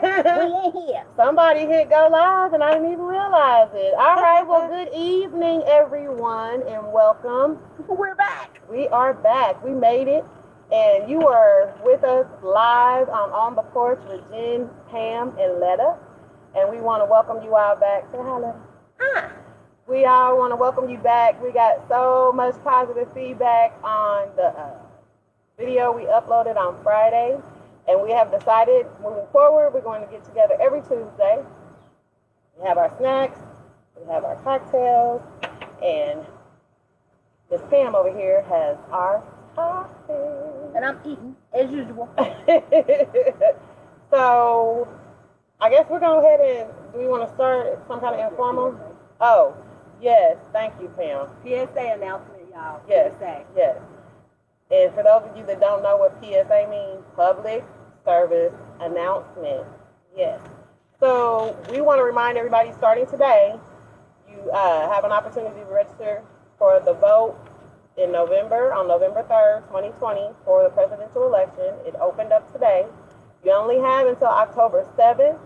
We in here. Somebody hit go live and I didn't even realize it. All right, well, good evening, everyone, and welcome. We're back. We are back. We made it, and you are with us live on the porch with Jen, Pam, and Letta, and we want to welcome you all back. Say hi, Letta. Hi. We all want to welcome you back. We got so much positive feedback on the video we uploaded on Friday. And we have decided, moving forward, we're going to get together every Tuesday. We have our snacks, we have our cocktails, and Miss Pam over here has our coffee. And I'm eating, as usual. So, I guess we're going to go ahead and, do we want to start some kind of informal? Oh, yes, thank you, Pam. PSA announcement, y'all. Yes, PSA. yes. And for those of you that don't know what PSA means, public service announcement. Yes. So we want to remind everybody starting today, you have an opportunity to register for the vote in November, on November 3rd, 2020 for the presidential election. It opened up today. You only have until October 7th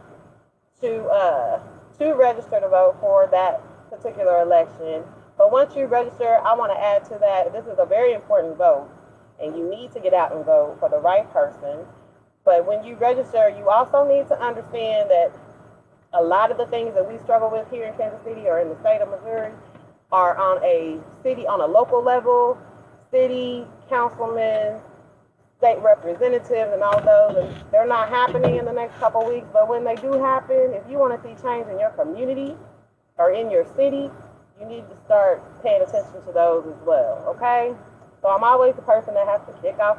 to register to vote for that particular election. But once you register, I want to add to that, this is a very important vote. And you need to get out and vote for the right person. But when you register, you also need to understand that a lot of the things that we struggle with here in Kansas City or in the state of Missouri are on a local level, city, councilmen, state representatives, and all those. And they're not happening in the next couple of weeks. But when they do happen, if you want to see change in your community or in your city, you need to start paying attention to those as well, okay? So I'm always the person that has to kick off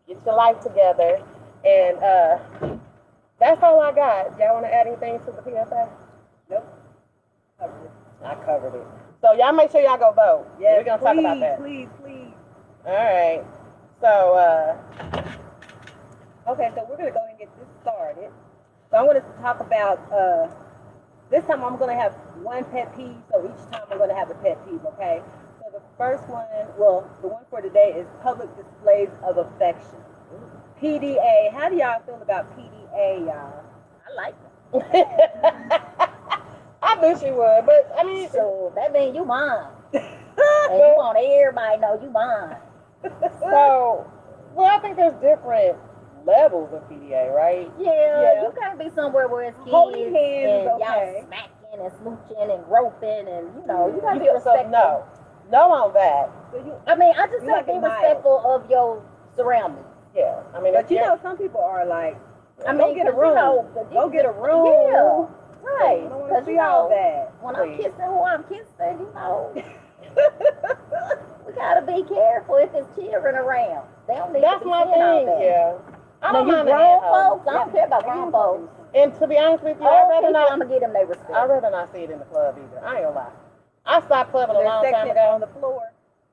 get your life together. And that's all I got. Y'all want to add anything to the PSA? Nope. I covered it. So y'all make sure y'all go vote. Yeah, we're going to talk about that. Please. All right. So, okay, so we're going to go ahead and get this started. So I'm going to talk about, this time I'm going to have one pet peeve. So each time I'm going to have a pet peeve, okay? The first one, the one for today is public displays of affection. PDA. How do y'all feel about PDA, y'all? I like it. I knew she would, but I mean. So that means you mine. And you want everybody to know you mine. So, I think there's different levels of PDA, right? Yeah. You can't be somewhere where it's kids holding hands, and y'all smacking and smooching and groping and, you gotta be respectful. No on that. I just say be respectful of your surroundings. Yeah, but some people are like, go get a room. Go get a room. Yeah, right. Because all that. When I'm kissing who I'm kissing, we gotta be careful if there's children around. They don't need That's to be my seeing all thing. that. Yeah. I don't mind grown folks. I don't care about grown folks. And to be honest with you, I'm gonna get them their respect. I'd rather not see it in the club either. I ain't gonna lie. I stopped clubbing a long time ago. On the floor.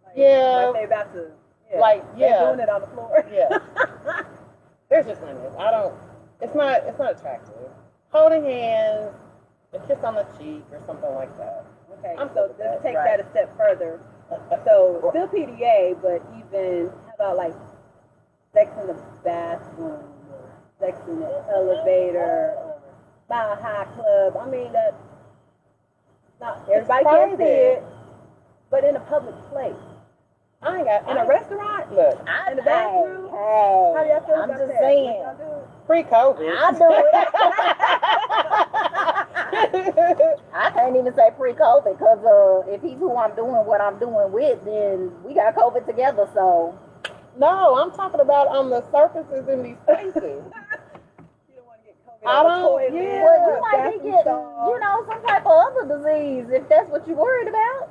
Like they about to. Yeah. They're doing it on the floor. Yeah. There's just limits. It's not attractive. Holding hands, a kiss on the cheek or something like that. Okay. So let's take that a step further. So still PDA, but even how about like sex in the bathroom, or sex in the elevator, or Mile High Club. that. Not everybody can see it, but in a public place. In a restaurant? Look. In the bathroom? How do y'all feel about that? I'm just saying. Pre-COVID. I do it. I can't even say pre-COVID because if he's who I'm doing what I'm doing with, then we got COVID together, so. No, I'm talking about on the surfaces in these places. I don't. Yeah. Well, you might be getting, some type of other disease if that's what you're worried about.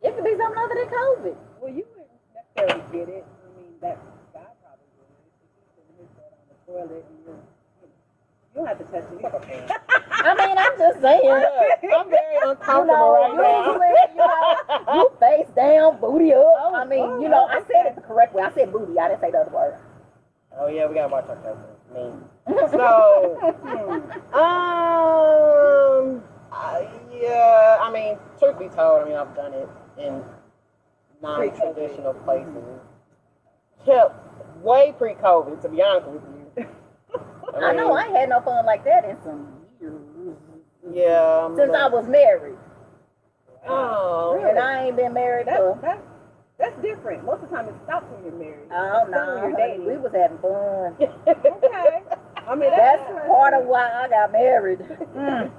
It could be something other than COVID. Well, you wouldn't necessarily get it. That guy probably would. If he's sitting his butt on the toilet and you don't have to touch anything. I'm just saying. I'm very uncomfortable right now. You face down, booty up. I said it the correct way. I said booty. I didn't say the other word. Oh yeah, we gotta watch our cousin. Truth be told, I've done it in non-traditional places. Way pre-COVID, to be honest with you. I know I ain't had no fun like that in some years. Yeah. Since I was married. Oh. And I ain't been married for... That's different. Most of the time it stops when you're married. Oh, no. When you're dating. We was having fun. Okay. I mean, that's part of why I got married. It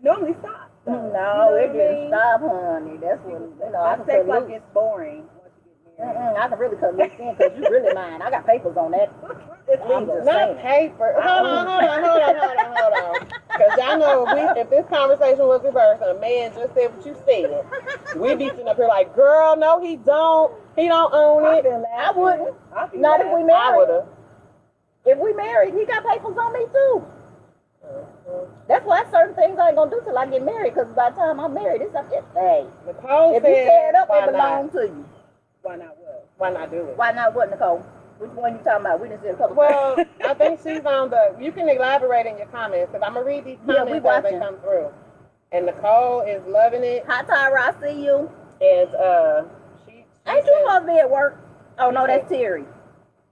normally stops. No, it didn't stop, honey. That's when, I can sex cut life loose. gets boring once you get married. I can really cut loose in because you really mine. I got papers on that. I'm just not saying. paper. Hold on. Because y'all know if this conversation was reversed and a man just said what you said, we'd be sitting up here like, girl, no, he don't. He don't own it. I wouldn't. Not if we married. I would have. If we married, he got papers on me too. That's why certain things I ain't gonna do till I get married. Because by the time I'm married, it's like, hey, Nicole if you tear it up, it belongs to you. Why not what? Why not do it? Why not what, Nicole? Which one you talking about? We didn't see a couple. Well, I think she's on the. You can elaborate in your comments because I'm gonna read these comments as they come through. And Nicole is loving it. Hi, Tyra, I see you. And she ain't you supposed to be at work? Oh no, that's Terry.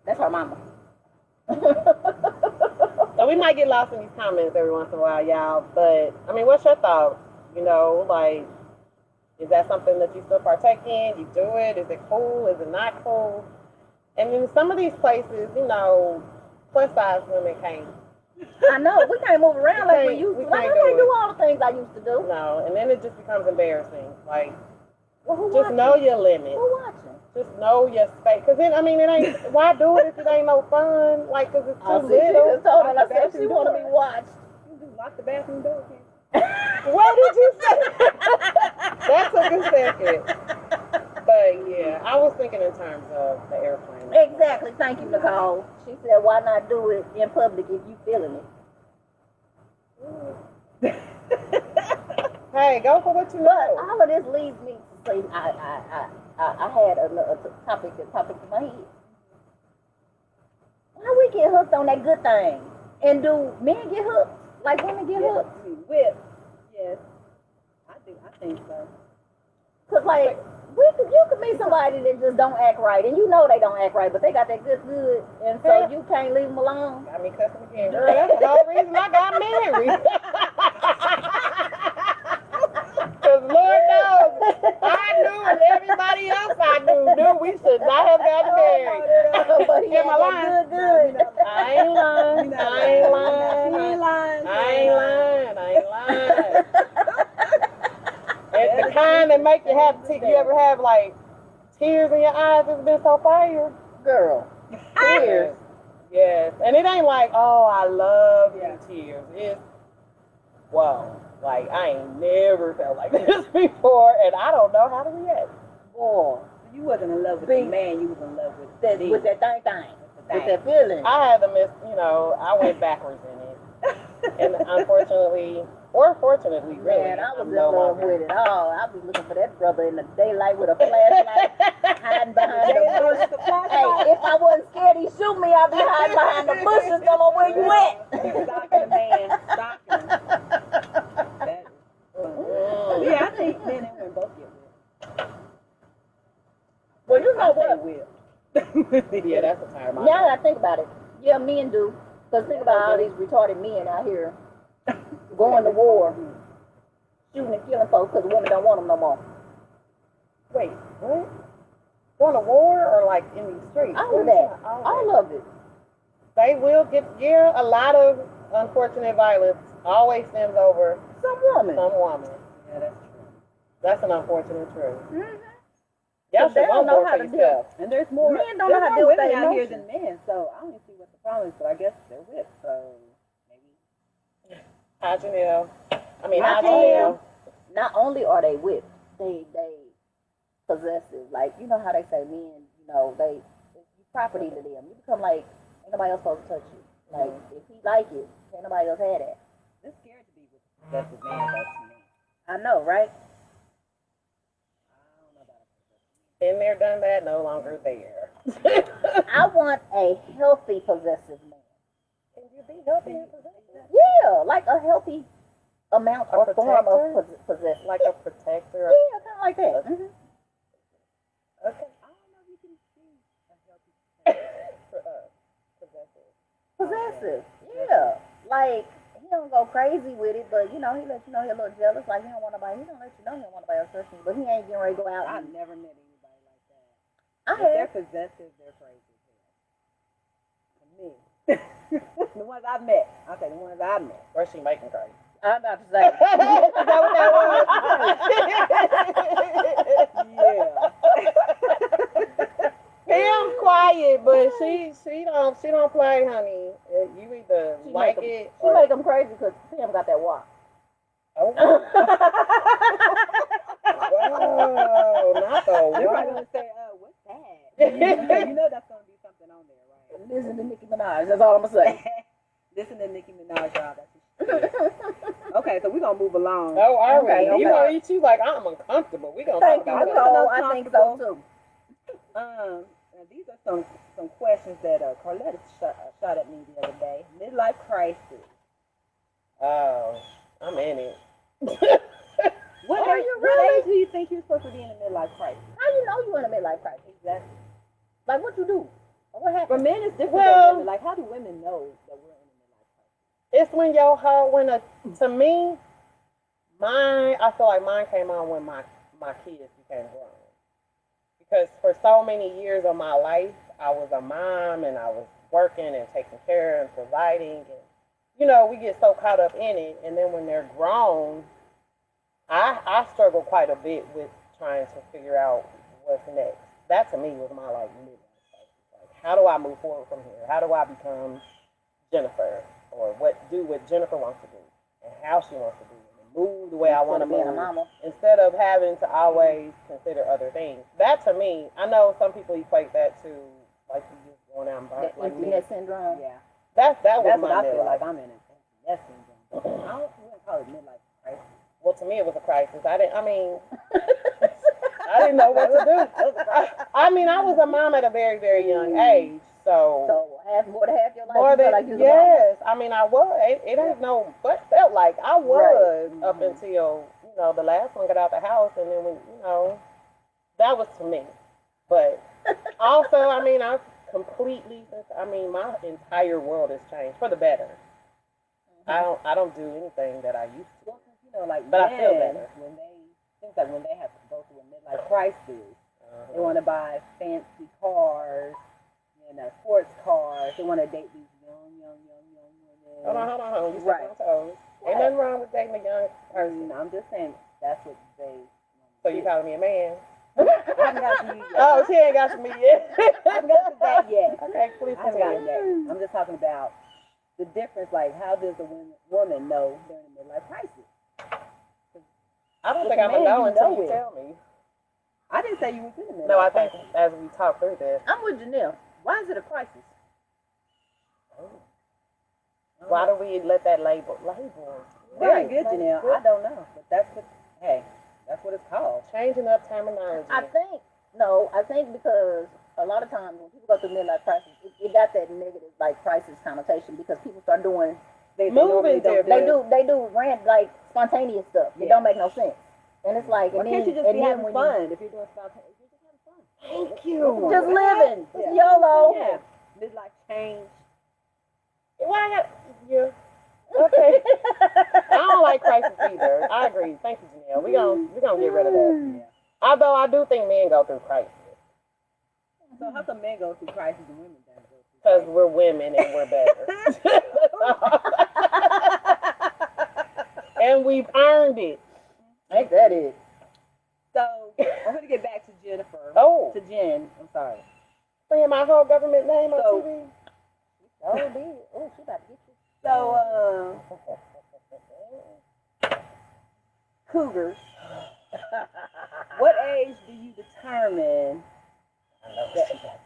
That's her mama. So we might get lost in these comments every once in a while, y'all. But I mean, what's your thought? Like, is that something that you still partake in? You do it? Is it cool? Is it not cool? And in some of these places, plus size women can't. I know, we can't move around like we used to. I can't do all the things I used to do. No, and then it just becomes embarrassing. Like, who just know your limit. Who watching? Just know your space. Because then, it ain't, why do it if it ain't no fun? Like, because it's too little. She just told her, I said she want to be watched. You just lock the bathroom door, okay? What did you say? That took a second. But yeah, I was thinking in terms of the airplane. Exactly. Thank you, Nicole. She said, why not do it in public if you feeling it? Hey, go for what you know. But all of this leads me to say, I had a topic in my head. Why we get hooked on that good thing? And do men get hooked like women get hooked? Whip. Yes. I think so. Cause like you could meet somebody that just don't act right, and you know they don't act right, but they got that good, and so you can't leave them alone. Got me cussing again. Girl, that's the whole reason I got married. Cause Lord knows, I knew and everybody else I knew we should not have gotten married. But he Am I lying? Good. I ain't lying. It's the kind that make you have you ever have like tears in your eyes? It's been so fire. Girl. Tears. Yes. And it ain't like, oh, I love you tears. It's wow. Like I ain't never felt like this before and I don't know how to react. Boy. You wasn't in love with the man, you was in love with that thing. With that feeling. I had to I went backwards in it. And unfortunately, or fortunately, really, man, I was in love with it all. I was looking for that brother in the daylight with a flashlight, hiding behind the bushes. Hey, if I wasn't scared he'd shoot me, I'd be hiding behind the bushes. Come on, where you at? Stalking the man, stalking. Yeah, I think men and women both get whipped. Well, you know what? Yeah, that's a tired mind. Now that I think about it, yeah, men do. Because think about all these retarded men out here going to war, shooting and killing folks because women don't want them no more. Wait, what? Going to war or like in the streets? All of that. All of it. They will get, a lot of unfortunate violence always stems over some woman. Yeah, that's true. That's an unfortunate truth. Mm-hmm. Y'all should don't know how to do it. And there's more men don't know how to deal with women that out here than men, so I don't even see what the problem is, but I guess they're whipped, so maybe. Hi, Janelle. Hi, Janelle. Not only are they whipped, they possessive. Like, you know how they say men, it's property to them. You become like, ain't nobody else supposed to touch you. Like, if he like it, ain't nobody else had that. It's scared to be with a possessive man, though, to me. I know, right? Been there, done that, no longer there. I want a healthy possessive man. Can you be healthy and possessive? Yeah, like a healthy amount or form of possession. Like a protector? Yeah, kind of like that. Mm-hmm. Okay. I don't know if you can see a healthy possessive. Possessive, like, he don't go crazy with it, but you know, he let you know he a little jealous. Like he don't want nobody. He don't let you know he don't want nobody else touching you, but he ain't getting ready to go out. I've never met anybody like that. I If they're have. possessive, they're crazy. For me. The ones I've met. I'll say the ones I've met. Or she making crazy. I'm about to say. Is that what that was? Pam's quiet, but she don't play, honey. You either She like make 'em- it She or make him crazy because Pam got that walk. oh. Whoa, not the They're probably one. gonna say, what's that? You know that's gonna be something on there, right? Listen to Nicki Minaj. That's all I'm gonna say. Listen to Nicki Minaj, y'all. That's what she said. Okay, so we're gonna move along. Oh, are we? Okay, You okay. gonna eat you like I'm uncomfortable. We gonna Thank talk you, about that. Nicole. I think so too. Now these are some questions that Carletta shot at me the other day. Midlife crisis. Oh, I'm in it. What Are age, you what really? age do you think you're supposed to be in a midlife crisis? How you know you in a midlife crisis? Exactly. Like what you do? Or what For happened? men, it's different Well- than women. Like, how do women know that we're in a midlife crisis? It's when your heart to me, I feel like mine came on when my kids became grown. Because for so many years of my life, I was a mom and I was working and taking care and providing. And, you know, we get so caught up in it. And then when they're grown, I struggle quite a bit with trying to figure out what's next. That to me was my like midlife crisis. Like, how do I move forward from here? How do I become Jennifer? Or what Jennifer wants to do and how she wants to do it and move the way I want to Being a move mama. instead of having to always consider other things. That to me, I know some people equate that to like you just going out and buying The like me. emptiness syndrome. Yeah. That was That's my what I feel midlife. like I'm in it. That's syndrome. I wouldn't call it midlife crisis. Well, to me, it was a crisis. I didn't know what to do. I mean, I was a mom at a very, very young age, so More than half your life. more you feel than like you was a mama. yes. I mean, I was. It ain't no but felt like I was Right. up until the last one got out the house, and then when that was to me. But also, I mean, I've completely. I mean, my entire world has changed for the better. I don't do anything that I used to. Well, like, But I feel men, better. when they have to go through a midlife crisis, they want to buy fancy cars, sports cars. They want to date these young women. Hold on. You Right. step on toes. Ain't nothing wrong with dating a young person. I'm just saying that's what they. So you calling me a man? I haven't got to you yet. Oh, she ain't got to me yet. I haven't got to that yet. Okay, please I haven't gotten continue. that. I'm just talking about the difference. Like, how does a woman know they're in a midlife crisis? I don't With think a I'm gonna man, know you until know you it. tell me. I didn't say you was in a midlife No, I think crisis. as we talk through this. I'm with Janelle. Why is it a crisis? Why do we let that label? Very Right. good, Janelle. I don't know, but that's what it's called. Changing up terminology. I think because a lot of times when people go through midlife crisis, it got that negative like crisis connotation because people start doing They Moving normally don't different. they do rant like spontaneous stuff. It Yeah. don't make no sense. And it's like Why and can't then, you just and be then having when fun if you're doing spontaneous? You're just having fun. Thank you. just living. Yeah. YOLO. Yeah. Midlife change. Why? Yeah. Okay. I don't like crisis either. I agree. Thank you, Janelle. We gonna get rid of that. Yeah. Although I do think men go through crisis So how come men go through crisis and women don't go through because crisis? we're women and we're better, and we've earned it. Ain't that it? So I'm gonna get back to Jennifer. Oh, To Jen. I'm sorry. saying my whole government name on So- TV. Oh, did. Oh, she about to get you. So cougars. What age do you determine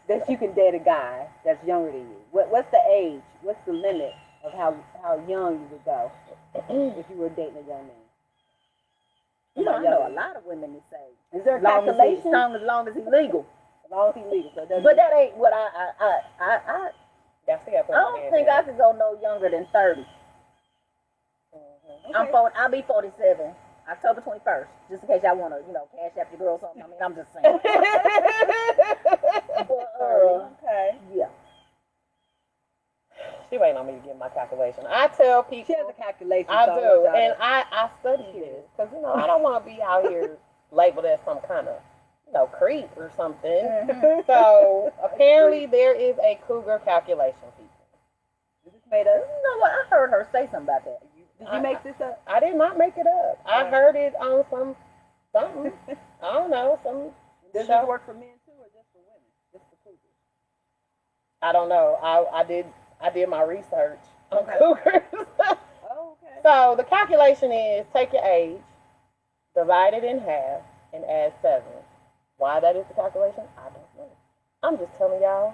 that you can date a guy that's younger than you? What's the age? What's the limit of how young you would go if you were dating a young man? You know, I know a lot of women that say Is there a as long calculation? as long as he's legal. As long as he's legal, so it doesn't. But that ain't what I I don't think I could go no younger than 30. Okay. I'll be 47. October 21st. Just in case y'all want to, cash out your girl or something. I mean, I'm just saying. But, Okay. yeah. She waiting on me to get my calculation. I tell people. She has a calculation. I so do, want y'all and to- I study this because I don't want to be out here labeled as some kind of creep or something. Mhm. So apparently there is a cougar calculation, people. Is this made up? You know what? I heard her say something about that. Did you make this up? I did not make it up. I heard it on something. I don't know, some Does show. this work for men too, or just for women? Just for cougars? I don't know. I did my research on Okay. cougars. Oh, okay. So the calculation is take your age, divide it in half, and add 7. Why that is the calculation, I don't know. I'm just telling y'all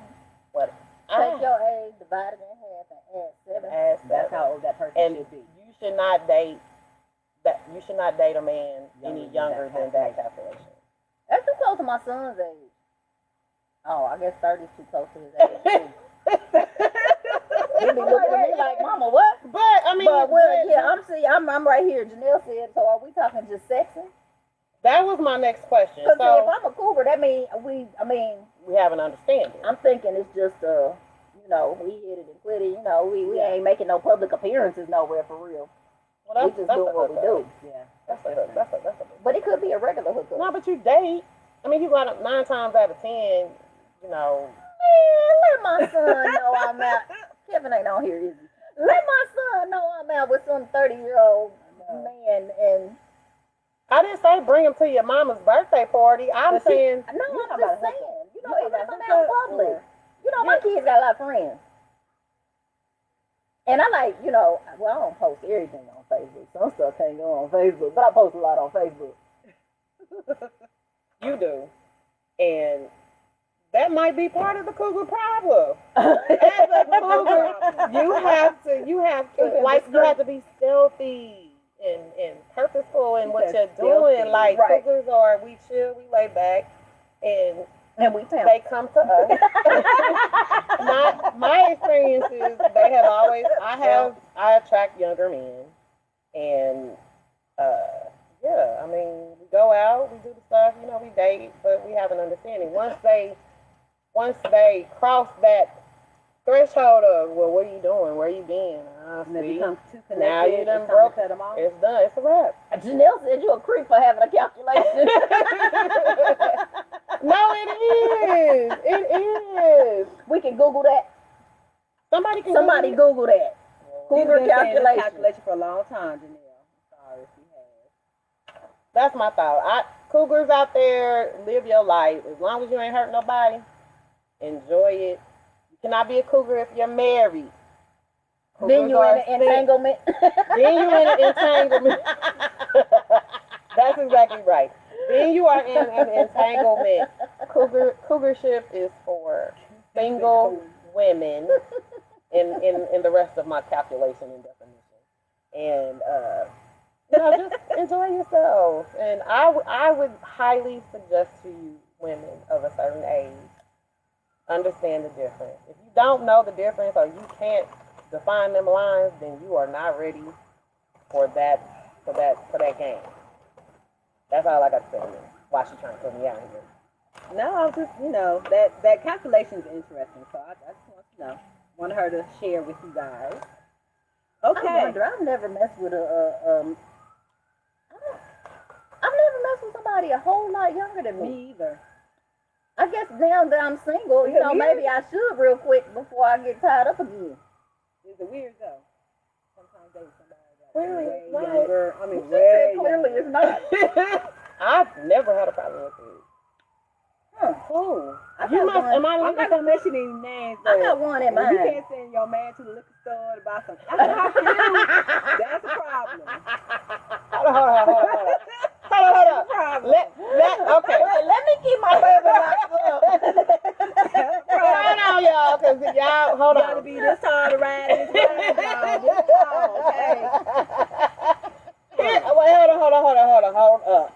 what Take your age, divide it in half, and add 7. add 7. That's how old that person And should be. you should not date a man any younger than that calculation. That's too close to my son's age. Oh, I guess 30 is too close to his age, too. He be looking at me like, Mama, what? But I mean, But, well, yeah, I'm right here. Janelle said, so are we talking just sexing? that was my next question. Because if So I'm a cougar, that means we have an understanding. I'm thinking it's just, we hit it and quit it. We ain't making no public appearances nowhere for real. Well, We just doing what we do. Yeah. That's a hook. That's a But it could be a regular hookup. No, but you date. I mean, you got 9 times out of 10. Man, let my son know I'm out. Kevin ain't on here, is he? Let my son know I'm out with some 30-year-old man and... I didn't say bring him to your mama's birthday party. I'm saying No, You I'm talking just about saying. You If talking I'm about out in hookup public. or- My kids got a lot of friends. And I like, well, I don't post everything on Facebook. Some stuff can't go on Facebook, but I post a lot on Facebook. you do, and that might be part of the cougar problem. As a cougar, you have to you have to be stealthy and purposeful in what you're doing. Stealthy, Like right. cougars are, we chill, we lay back, and we found they come to us. My experiences, they have always, I attract younger men, and yeah, I mean, we go out, we do the stuff, we date, but we have an understanding. Once they cross that threshold of, well, what are you doing? Where you been? And they See, become too connected. now you done it's time to broke. cut them off. It's done. It's a wrap. Janelle said you a creep for having a calculation. No, it is. It is. We can Google that. Somebody Google that. She's Cougar been saying this calculation. calculation for a long time, Janelle. I'm sorry if she has. That's my thought. Cougars out there, live your life. As long as you ain't hurt nobody, enjoy it. You cannot be a cougar if you're married. Then you in an entanglement. Then you in an entanglement. That's exactly right. Then you are in an entanglement. Cougarship is for single women in the rest of my calculation and definition. And just enjoy yourself. And I would highly suggest to you, women of a certain age, understand the difference. If you don't know the difference or you can't define them lines, then you are not ready for that game. That's all I got to say. Why she trying to put me out here? No, I was just, that calculation is interesting. So I just want her to share with you guys. Okay. I wonder, I've never messed with I've never messed with somebody a whole lot younger than me. Me either. I guess now that I'm single, maybe I should real quick before I get tied up again. Is it weird though? Sometimes they somebody that's Clearly way it's not. younger. I mean, She way said clearly younger. it's not. I've never had a problem with it. Huh. Oh, I you got must. one. Am I I'm not looking? gonna mention any names, but I got one in if you mind. can't send your man to the liquor store to buy some alcohol, that's a problem. Hold on. Problem. Okay. Wait, let me keep my baby locked up. Hold on, y'all, because y'all, hold You on. gotta be this hard to ride this way, y'all. This hard, okay? Wait, hold up.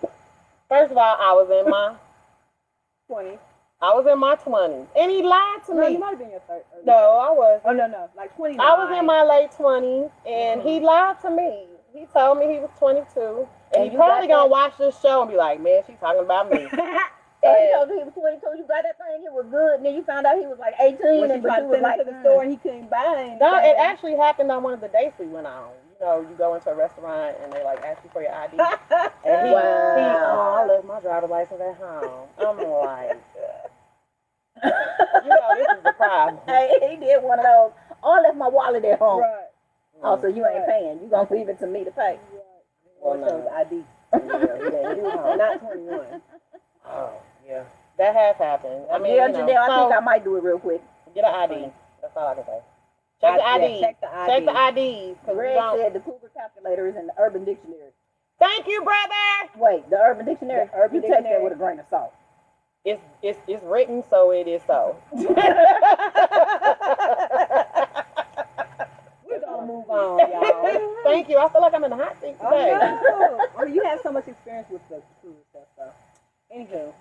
First of all, I was in my 20. 20s, and he lied to No, me. you might have been your third. No, I was. Oh, no. Like 29. I was in my late 20s, and he lied to me. He told me he was 22, and And he you probably got gonna watch this show and be like, "Man, she's talking about me." So you told you he was 22, you got that thing, it was good, and then you found out he was like 18, When and she tried to but you was send him like, to the store and he couldn't buy anything. No, it actually happened on one of the dates we went on. You know, you go into a restaurant and they like ask you for your ID. And I left my driver's license at home. I'm like, you know, this is the problem. hey, he did one of those. Oh, I left my wallet at home. Right. Oh, so you ain't paying. You gonna leave it to me to pay. Well, no. ID. Yeah, he was not 21. Oh, yeah. That has happened. I mean, yeah, you know, Janelle, I think I might do it real quick. Get an ID. That's all I can say. Check the ID. Yeah, check the ID. Check the IDs. Greg said the Cougar calculator is in the Urban Dictionary. Thank you, brother. Wait, the Urban Dictionary? The Urban you Dictionary. take that with a grain of salt. It's written, so it is so. We're gonna move on, y'all. Thank you. I feel like I'm in the hot seat today. Oh, no. I mean, you have so much experience with the food stuff, so. Anywho.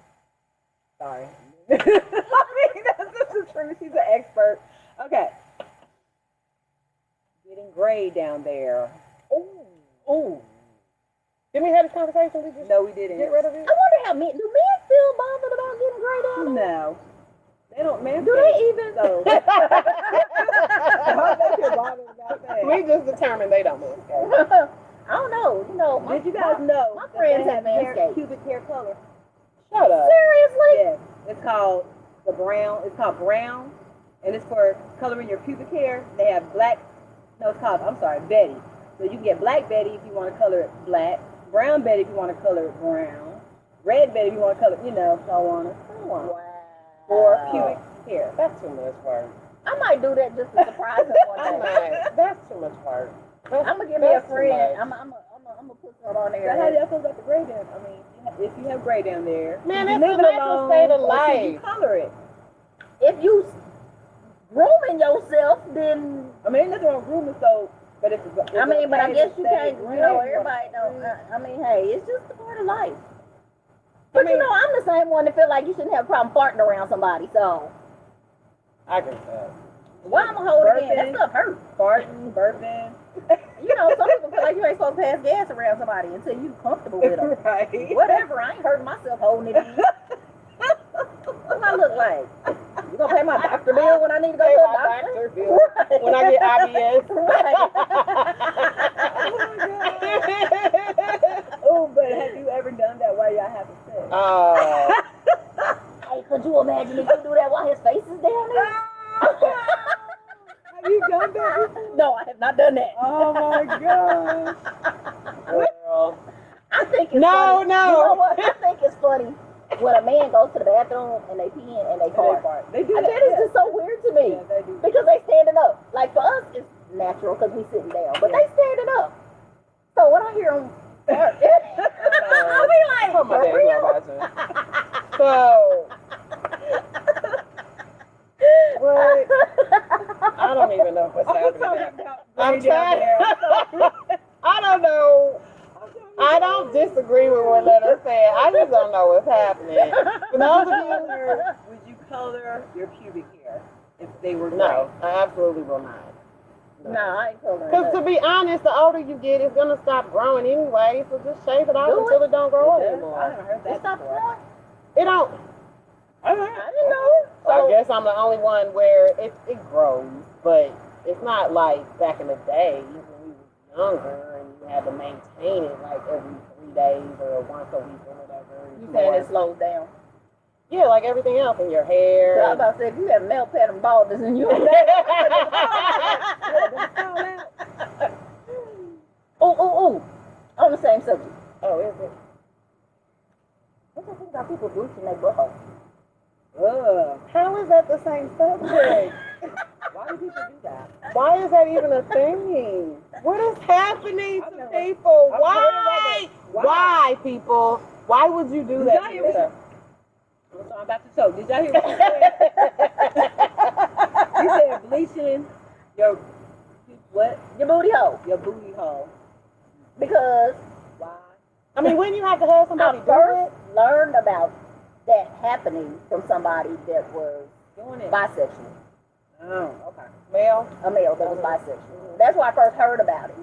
Sorry. I mean, that's the truth. She's an expert. Okay. Getting gray down there. Ooh. Didn't we have this conversation? No, we didn't. Get rid of it? I wonder how men feel bothered about getting gray down there? No. They don't, man. Do they even? So. How they feel bothered about that? We just determined they don't manscape. I don't know. You know, Did you guys know? my that friends they have hair, manscaped. pubic hair color. Shut up. Seriously? Yes. It's called the brown. It's called brown, and it's for coloring your pubic hair. They have black. No, it's called. I'm sorry, Betty. So you can get black Betty if you want to color it black, brown Betty if you want to color it brown, red Betty if you want to color, so on and so on. Wow. For pubic hair. That's too much work. I might do that just to surprise him one I'm day. like, that's too much work. I'm gonna give me a friend. I'm gonna put some on there. So how do y'all feel about the gray down? I mean, if you have gray down there, Man, you it's leave a it natural alone, state of or should you life. color it? If you grooming yourself, then I mean, there's nothing wrong with grooming, so. But if I mean, but I guess you can't. green, You know, everybody don't. I mean, hey, it's just a part of life. But I mean, you know, I'm the same one that feel like you shouldn't have a problem farting around somebody. So I can tell. why I'm gonna hold it in? That stuff hurt. farting, burping. You know, some people feel like you ain't supposed to pass gas around somebody until you comfortable with them. Right. Whatever, I ain't hurting myself holding it in. What do I look like? You gonna pay my doctor bill when I need to go Pay to my the doctor? doctor bill when I get IBS. Oh, but have you ever done that while y'all having sex? Hey, could you imagine if you do that while his face is down there? Have you done that before? No, I have not done that. Oh my gosh. Girl. I think it's No, funny. no. You know what? I think it's funny when a man goes to the bathroom and they pee in and they fart. They do I that. bet it's just so weird to me. Yeah, they do. Because they standing up. Like for us, it's natural because we sitting down. But they standing up. So when I hear them fart, I'll be like, Oh my for days, real? my bad. So, what? I don't even know what's happening. I'm trying. I don't know. I don't disagree with what Letter said. I just don't know what's happening. For those of you, Would you color your pubic hair if they were no, I absolutely will not. No, I ain't coloring Because to that. be honest, the older you get, it's gonna stop growing anyway. So just shave it off Do until it don't grow gray? I anymore. haven't heard It that stopped before. growing? It don't. I didn't know. I So, guess I'm the only one where it grows, but it's not like back in the day when we were younger and you had to maintain it like every 3 days or once a week or whatever. you saying it slows down. Yeah, like everything else in your So I hair. was about to say, if you have male pattern baldness and you oh, on the same subject. Oh, is it? What do you think about people bleaching their butthole? Ugh. How is that the same subject? Why do people do that? Why is that even a thing? What is happening to people? I've Why? heard of it. Why, people? Why would you do Did that? y'all hear what I'm about to show. Did y'all hear what you said? You said bleaching your what? Your booty hole. Your booty hole. Because Why? I mean, when you have to have somebody I do first learned about that happening from somebody that was Doing it. bisexual. Oh, okay. it, male. A male that was bisexual. That's why I first heard about it.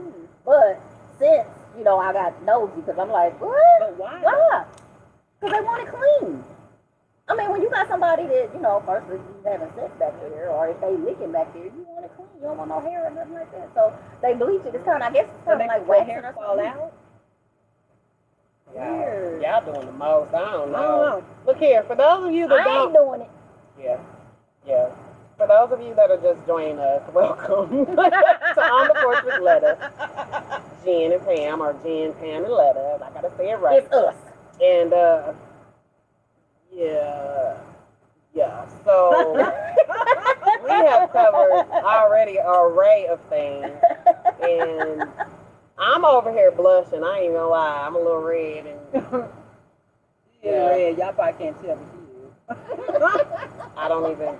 But since, I got nosy because I'm like, what? But why? Why? Because they want it clean. I mean, when you got somebody that, you know, first if you having sex back there, or if they licking back there, you want it clean. You don't want no hair or nothing like that. So they bleach it. It's kind of, I guess, it's kind of like waxing hair or fall something. out. Y'all doing the most. I don't know. Look here, for those of you that I ain't doing it. Yeah. For those of you that are just joining us, welcome to On the Porch with Letta. Jen and Pam, or Jen, Pam, and Letta. I gotta say it right. It's us. And so we have covered already an array of things, and I'm over here blushing. I ain't even gonna lie. I'm a little red, and red. Y'all probably can't tell, but she is. I don't even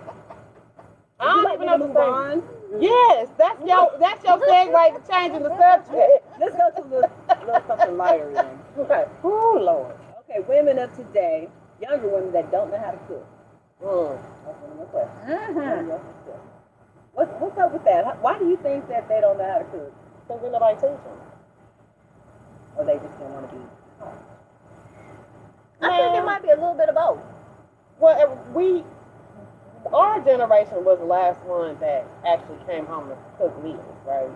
know move on. Yes, that's your segue to changing the subject. Let's go to a little something lighter then. Okay. Oh Lord. Okay, women of today, younger women that don't know how to cook. That's one of my questions. What's up with that? Why do you think that they don't know how to cook? Because nobody teach them. Or they just don't want to be? I think it might be a little bit of both. Well, our generation was the last one that actually came home to cook meals, right?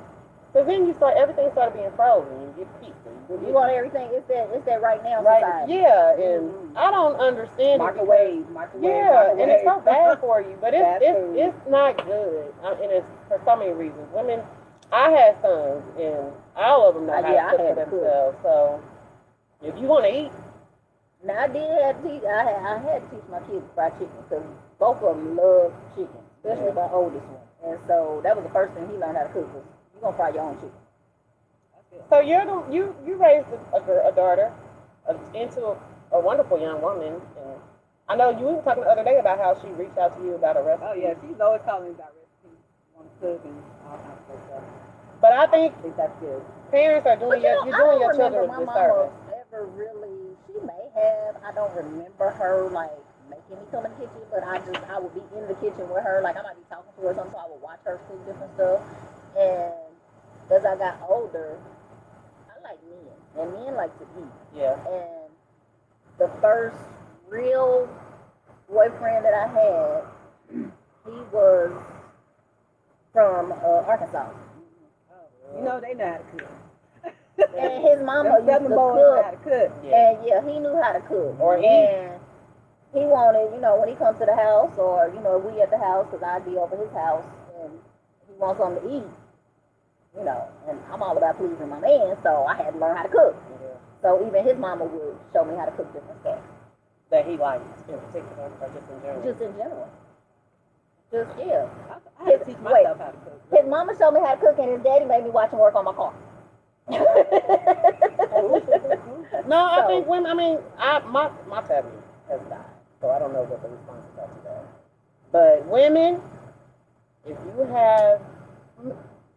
Because then everything started being frozen. You get pizza. You want everything? It's that right now Right? society. Yeah, and I don't understand microwave. Yeah, and it's so bad for you, but it's not good, and it's for so many reasons. Women, I had sons, and all of them know how to cook for themselves. So if you want to eat. Now I did have to teach. I had to teach my kids to fry chicken because both of them love chicken, especially my oldest one. And so that was the first thing he learned how to cook. Was you gonna fry your own chicken. So you raised a daughter into a wonderful young woman, and I know you were talking the other day about how she reached out to you about a recipe. Oh yeah, she's always calling me about recipes, want to cook and all kinds of stuff. But I think that's good. Parents are doing you're doing your children a disservice. Ever really? She may have. I don't remember her like making me come in the kitchen, but I would be in the kitchen with her. Like I might be talking to her or something, so I would watch her cook different stuff. And as I got older, I like men, and men like to eat. Yeah. And the first real boyfriend that I had, he was from Arkansas. You know they know how to cook. And his mama used to cook. Yeah. And yeah, he knew how to cook. And he wanted, when he comes to the house, or, we at the house, because I'd be over his house, and he wants something to eat, and I'm all about pleasing my man, so I had to learn how to cook. Yeah. So even his mama would show me how to cook different stuff. That he likes in particular, or just in general? Just in general. Just, yeah. I had to teach myself how to cook. His mama showed me how to cook, and his daddy made me watch him work on my car. No, I think women. My family has died, so I don't know what the response is to that. But women, if you have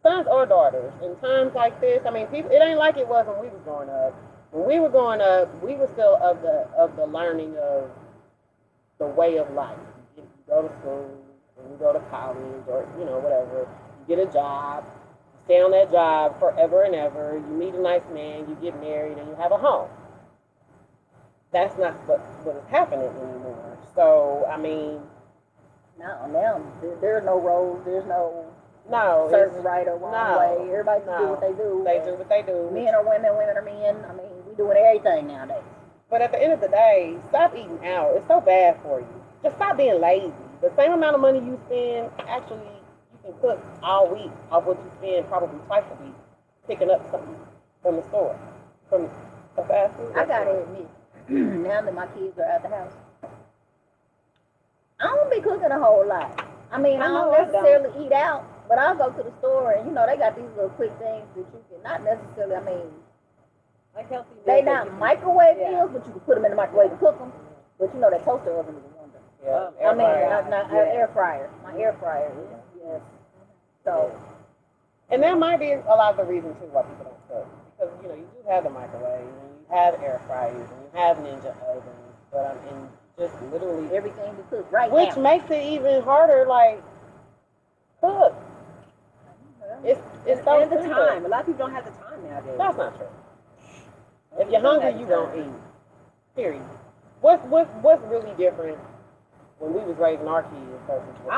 sons or daughters in times like this, people. It ain't like it was when we was growing up. When we were growing up, we were still of the learning of the way of life. You go to school, and you go to college, or whatever. You get a job. Stay on that job forever and ever. You meet a nice man, you get married, and you have a home. That's not what is happening anymore. So, now there's no roles, there's no certain right or wrong way. Everybody do what they do. They do what they do. Men are women, women are men. We doing everything nowadays. But at the end of the day, stop eating out. It's so bad for you. Just stop being lazy. The same amount of money you spend, actually, you can cook all week of what you spend probably twice a week picking up something from the store, from a fast food. I gotta admit, now that my kids are out the house, I don't be cooking a whole lot. I don't necessarily eat out, but I'll go to the store and they got these little quick things that you can not necessarily. Like healthy. They not microwave meals, but you can put them in the microwave and cook them. But that toaster oven is a wonder. Yeah, air fryer. My air fryer is. Yes. So, and that might be a lot of the reason too why people don't cook, because you do have the microwave and you have air fryers and you have ninja ovens, but just literally everything to cook right now. Which makes it even harder, like cook. It's so and the time. A lot of people don't have the time nowadays. That's not true. If you're hungry, you don't eat. Period. What's really different when we was raising our kids versus what's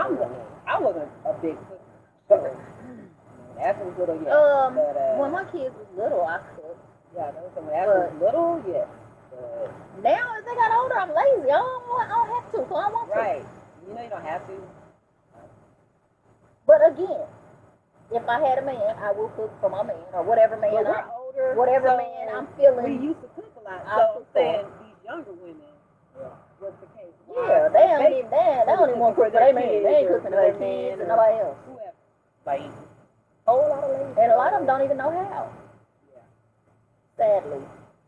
I wasn't a big cooker. As was little, yeah. But, when my kids was little, I cooked. Yeah, when As was little, yes. Now as they got older, I'm lazy. I don't have to, so I want to. Right. You know you don't have to. But again, if I had a man, I will cook for my man or whatever man. But we're older. Whatever so man I'm feeling. We used to cook a lot. So I'm saying these younger women, what's the case? Yeah, they don't even want to cook for their man. They ain't cooking for their kids and nobody else. Whoever. Like, a whole lot of ladies. And a lot of them don't even know how. Yeah. Sadly.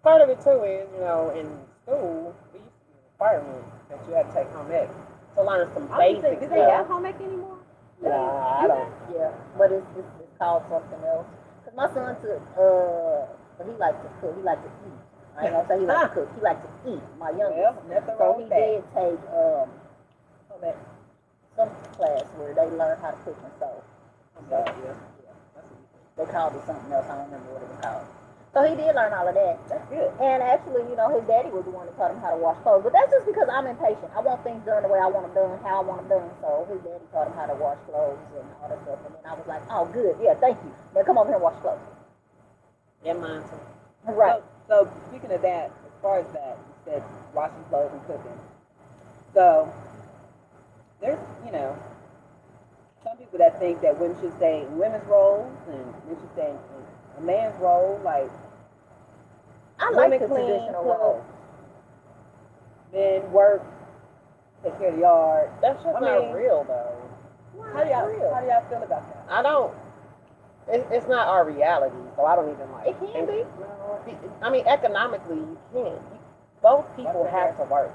Part of it too is, you know, in school, we used to be a requirement that you had to take home ec to learn some basics. Do they have home ec anymore? Nah, I don't. Yeah, but it's called something else. Cause my son took, he liked to cook. He liked to eat. I ain't gonna say he liked to cook. He liked to eat. My youngest. So he did take some class where they learned how to cook and sew. So, yeah. They called it something else. I don't remember what it was called. So he did learn all of that. That's good. And actually, you know, his daddy was the one that taught him how to wash clothes. But that's just because I'm impatient. I want things done the way I want them done, how I want them done. So his daddy taught him how to wash clothes and all that stuff. And then I was like, oh, good. Yeah, thank you. Now come over here and wash clothes. Yeah, mine too. Right. So speaking of that, as far as that, you said washing clothes and cooking. So there's, you know, some people that think that women should stay in women's roles and men should stay in a man's role. Like, I like the clean, traditional cook, role. men work, take care of the yard. That's just not real, though. How do y'all feel about that? I don't. It's not our reality, so I don't even like. It can be. No, I mean, economically, you can't. Both people have to work.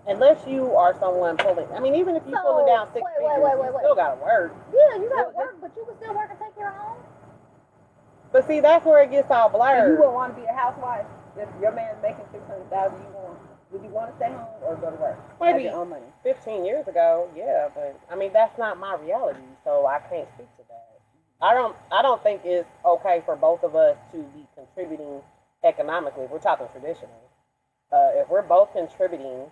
Unless you are someone pulling. I mean, even if you're pulling down six figures, you still gotta work. Yeah, you gotta work, but you can still work and take care of home. But see, that's where it gets all blurred. So you wouldn't want to be a housewife if your man's making $600,000. Would you want to stay home or go to work? Maybe have your own money. 15 years ago, yeah, but I mean that's not my reality, so I can't speak to that. I don't think it's okay for both of us to be contributing economically. We're talking traditional. If we're both contributing,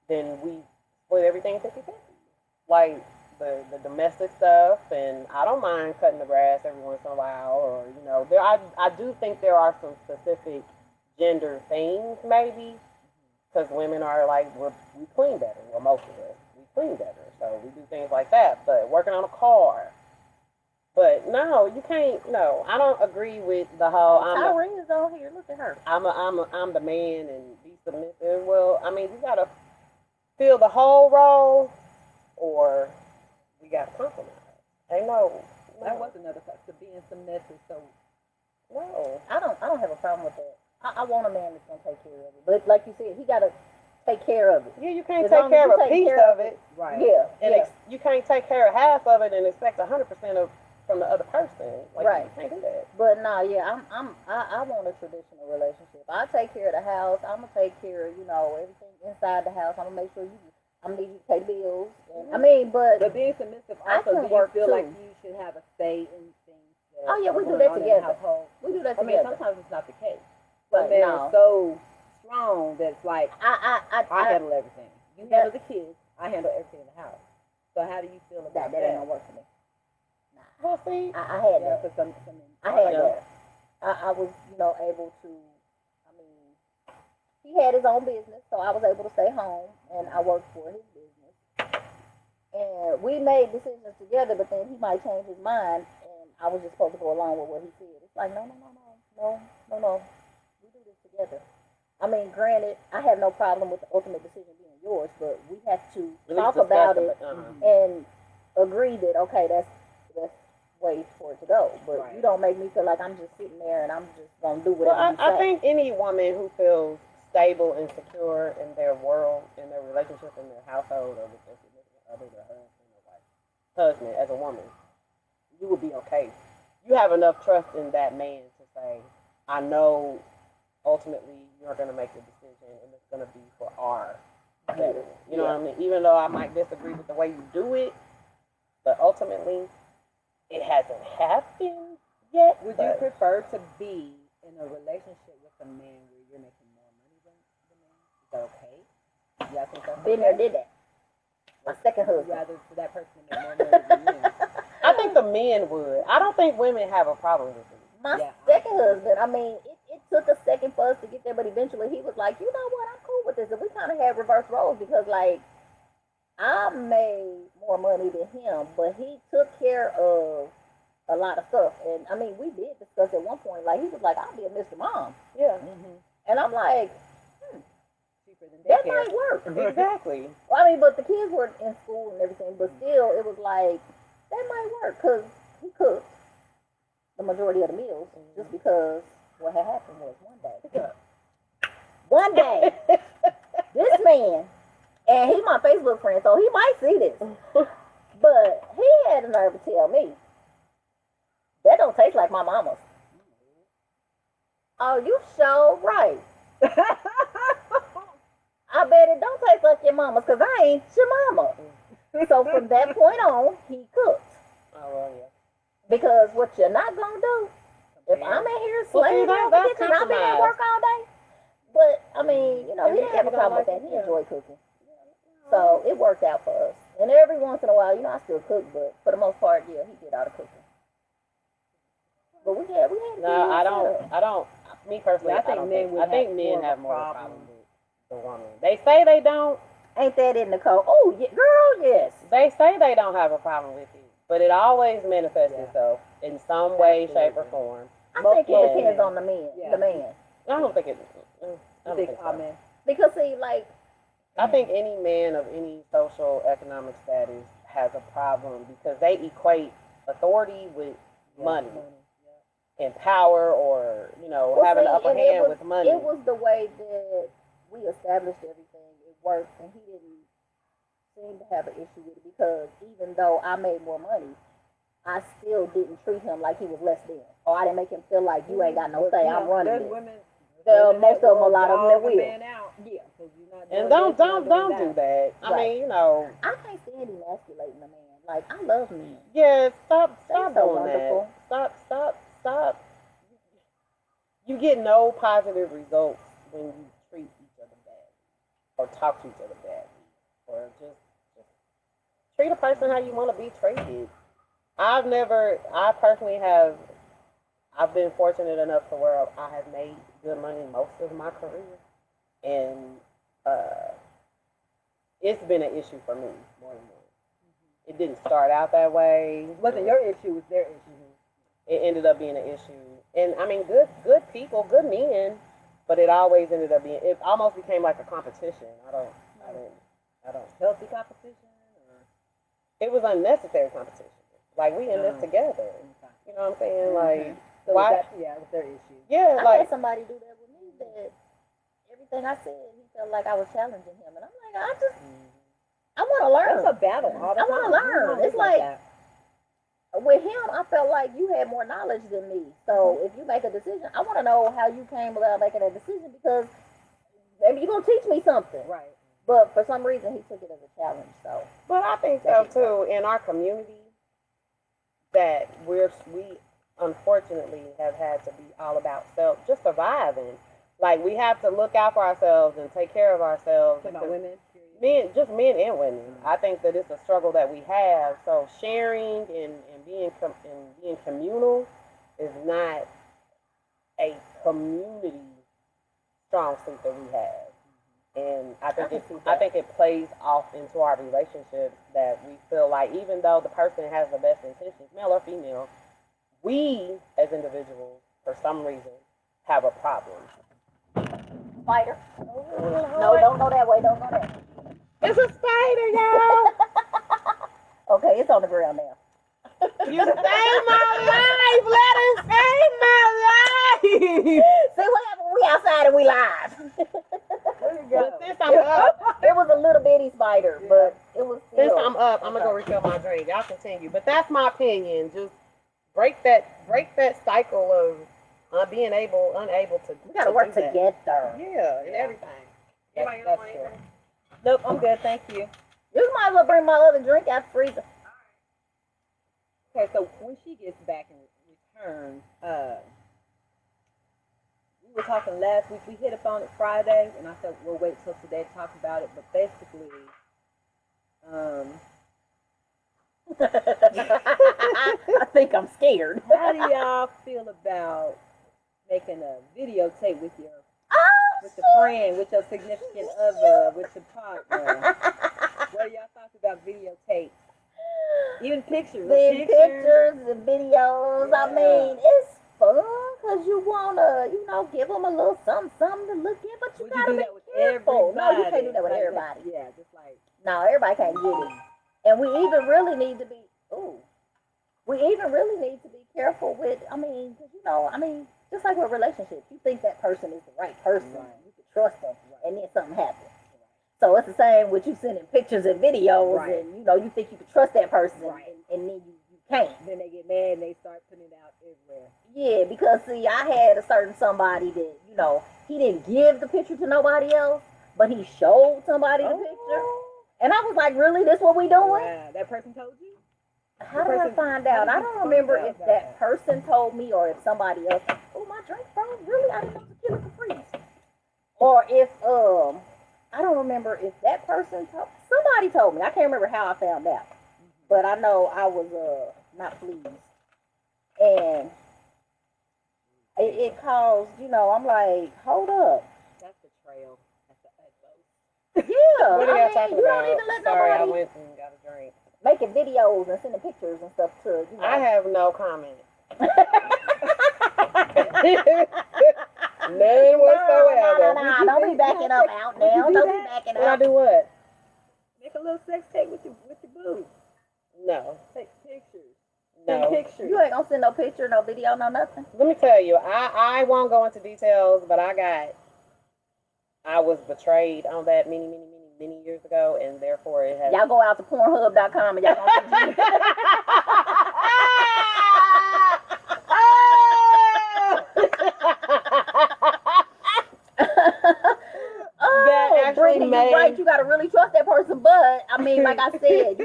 then we split everything 50-50. Like the domestic stuff, and I don't mind cutting the grass every once in a while, or you know, I do think there are some specific gender things maybe, because women are like we clean better. Well, most of us we clean better, so we do things like that. But working on a car. But no, you can't. No, I don't agree with the whole. Irene is on here. Look at her. I'm the man and be submissive. Well, I mean, you gotta fill the whole role, or we gotta compromise. Ain't no. That was another factor, being submissive. So no, I don't have a problem with that. I want a man that's gonna take care of it. But like you said, he gotta take care of it. Yeah, you can't take care of a piece of it. Right. Yeah. And you can't take care of half of it and expect 100% of from the other person. Like, right. You can't do that. But no, yeah, I want a traditional relationship. I take care of the house. I'm gonna take care of, you know, everything inside the house. I'm gonna make sure I'm gonna need you to pay the bills. And, I mean, but being submissive also, do you feel like you should have a say in things? Oh yeah, we do that together. We do that together. I mean, sometimes it's not the case. Some men are so strong that it's like I handle everything. You handle the kids. I handle everything in the house. So how do you feel about that? That ain't gonna work for me. Well, see, I had that. I had that. I was, you know, able to. I mean, he had his own business, so I was able to stay home, and I worked for his business. And we made decisions together, but then he might change his mind, and I was just supposed to go along with what he said. It's like, no. We do this together. I mean, granted, I have no problem with the ultimate decision being yours, but we have to talk about it and agree that okay, that's way for it to go. But you don't make me feel like I'm just sitting there and I'm just gonna do whatever you say. I think any woman who feels stable and secure in their world, in their relationship, in their household, or with their significant other, their husband or wife, husband, as a woman, you would be okay. You have enough trust in that man to say, I know ultimately you're gonna make the decision and it's gonna be for our better. You know what I mean? Even though I might disagree with the way you do it, but ultimately it hasn't happened yet. Would you prefer to be in a relationship with a man where you're making more money than the man? Is that okay? Y'all think that's Been there, did that. My second husband. Rather for that person to make more money than you. I think the men would. I don't think women have a problem with it. My second husband, I mean, it took a second for us to get there, but eventually he was like, you know what, I'm cool with this. And we kind of had reverse roles because, like, I made more money than him, but he took care of a lot of stuff. And, I mean, we did discuss at one point, like, he was like, I'll be a Mr. Mom. Yeah. And I'm like, Cheaper than that daycare. might work. Exactly. Well, I mean, but the kids were in school and everything, but still, it was like, that might work because he cooked the majority of the meals just because what had happened was one day, this man, and he's my Facebook friend, so he might see this, but he had the nerve to tell me, that don't taste like my mama's. Oh, you sure right. I bet it don't taste like your mama's because I ain't your mama. So from that point on, he cooked. Oh, well, yeah. Because what you're not going to do, if I'm in here slaving in the kitchen, I've been at work all day. But, I mean, you know, he didn't have a problem with that. He enjoyed cooking. So it worked out for us. And every once in a while, you know, I still cook, but for the most part, yeah, he did all the cooking. But we had. No, I don't. Me personally, I think men have more of a problem with the woman. They say they don't. Ain't that in the code? Oh, yeah, girl, yes. They say they don't have a problem with it, but it always manifests itself in some way, shape, or form. I think it depends on the man. Yeah. The man. I don't think it. I don't think so. Man. Because see, like, I think any man of any social economic status has a problem because they equate authority with money and power, or having the upper hand with money. It was the way that we established everything. It worked, and he didn't seem to have an issue with it because even though I made more money, I still didn't treat him like he was less than, or I didn't make him feel like you ain't got no say. I'm running There's this. women. Most of them, a lot of them that will. Yeah. And don't do that. I mean, I can't stand emasculating a man. Like, I love men. Yeah, stop so doing wonderful. that. Stop. You get no positive results when you treat each other badly, or talk to each other badly, or just treat a person how you want to be treated. I've been fortunate enough to where I have made good money most of my career, and it's been an issue for me more than once. It didn't start out that way. It wasn't your issue, it was their issue. It ended up being an issue, and I mean, good people, good men, but it always ended up being. It almost became like a competition. I don't. Healthy competition, or It was unnecessary competition. Like, we in this together. You know what I'm saying? Like, so why? It was their issue. Yeah, I like had somebody do that with me. That everything I said, he felt like I was challenging him, and I'm like, I want to learn. That's a battle all the time. I want to learn. It's like with him, I felt like you had more knowledge than me. So if you make a decision, I want to know how you came about making a decision because maybe you're gonna teach me something. Right. But for some reason, he took it as a challenge. So. But I think so too. In our community, that we unfortunately have had to be all about just surviving. Like, we have to look out for ourselves and take care of ourselves. About women. Men and women. I think that it's a struggle that we have. So sharing and being communal is not a community strong suit that we have. And I think it plays off into our relationships that we feel like even though the person has the best intentions, male or female, we as individuals, for some reason, have a problem. Spider. No, don't go that way. Don't go that way. It's a spider, y'all. Okay, it's on the ground now. You saved my life. Let us save my life. See what happened? We outside and we live. There you go. Since I'm up, It was a little bitty spider, but it was still. since I'm up, I'm gonna go refill my drink. Y'all continue, but that's my opinion. Just break that cycle of being unable to. We gotta work do that. together. Yeah, and everything. Anybody else want anything? Nope, I'm good, thank you. You might as well bring my other drink out the freezer. Okay, so when she gets back and returns, we were talking last week. We hit upon it Friday, and I said we'll wait till today to talk about it. But basically, I think I'm scared. How do y'all feel about making a videotape with your friend, with your significant other, with your partner? What are y'all thoughts about videotape? Even pictures. Pictures and videos. Yeah. I mean, it's fun because you want to, give them a little something to look at, but you got to be careful. No, you can't do that with everybody. Yeah, just like. No, everybody can't get it. And we even really need to be, careful with, just like with relationships, you think that person is the right person. Right. You can trust them, and then something happens. So it's the same with you sending pictures and videos, and you think you can trust that person, and then you can't. Then they get mad and they start putting it out everywhere. Yeah, because see, I had a certain somebody that he didn't give the picture to nobody else, but he showed somebody the picture, and I was like, really, this what we doing? Yeah, that person told you. How did I find out? I don't remember if that person told me or if somebody else. Oh, my drink froze. Really? I didn't know tequila could freeze. Or if I don't remember if that person somebody told me. I can't remember how I found out, but I know I was not pleased, and it caused I'm like, hold up. That's betrayal. That's the utmost. Yeah. What are y'all talking you about? don't even let Sorry, nobody I went and got a drink. making videos and sending pictures and stuff to. I have no comment. None whatsoever. No, don't be backing up out now. Don't be backing When I up. do what? Make a little sex tape with your boo. No. Take pictures. No. Send pictures. You ain't gonna send no picture, no video, no nothing. Let me tell you, I won't go into details, but I was betrayed on that many years ago, and therefore it has. Y'all go out to Pornhub.com and y'all gonna see. Brittany, you're right. You gotta really trust that person, but I mean, like I said,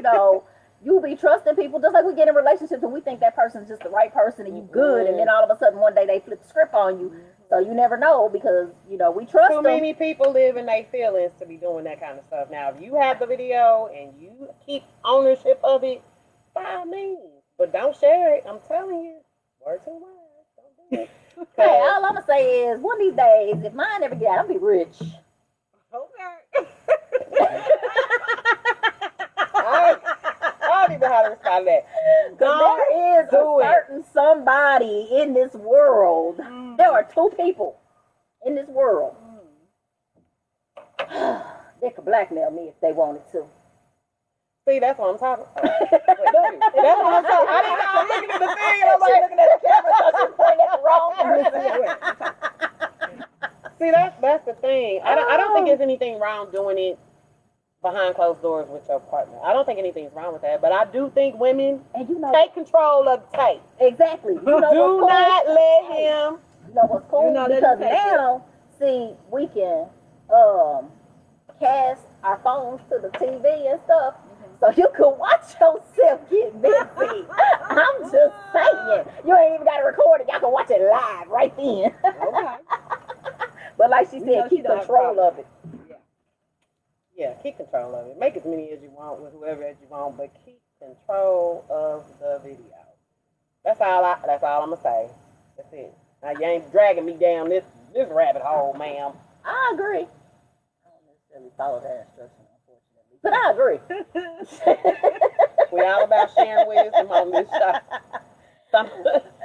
you be trusting people just like we get in relationships and we think that person's just the right person and you good, and then all of a sudden one day they flip the script on you. So you never know because we trust them. Too many people live in their feelings to be doing that kind of stuff. Now, if you have the video and you keep ownership of it, by all means, but don't share it. I'm telling you, word to word, don't do it. Hey, all I'm gonna say is one of these days, if mine ever get out, I'll be rich. Okay. I don't even know how to respond to that. There is a certain somebody in this world. There are two people in this world that could blackmail me if they wanted to. See, that's what I'm talking about. That's what I'm talking about. I'm looking at the thing and I'm like, looking at the camera so she's pointing at the wrong person. See, that's the thing. I don't think there's anything wrong doing it behind closed doors with your partner. I don't think anything's wrong with that. But I do think women take control of the tape. Exactly. Do not let him. You know what's cool? Because now, see, we can cast our phones to the TV and stuff. So you can watch yourself get busy. I'm just saying. You ain't even got to record it. Y'all can watch it live right then. Okay. But like she said, keep control of it. Yeah, keep control of it. Make as many as you want with whoever as you want, but keep control of the video. That's all I'm gonna say. That's it. Now you ain't dragging me down this rabbit hole, ma'am. I agree. I don't necessarily follow that instruction, unfortunately, but I agree. We all about sharing wisdom on this show.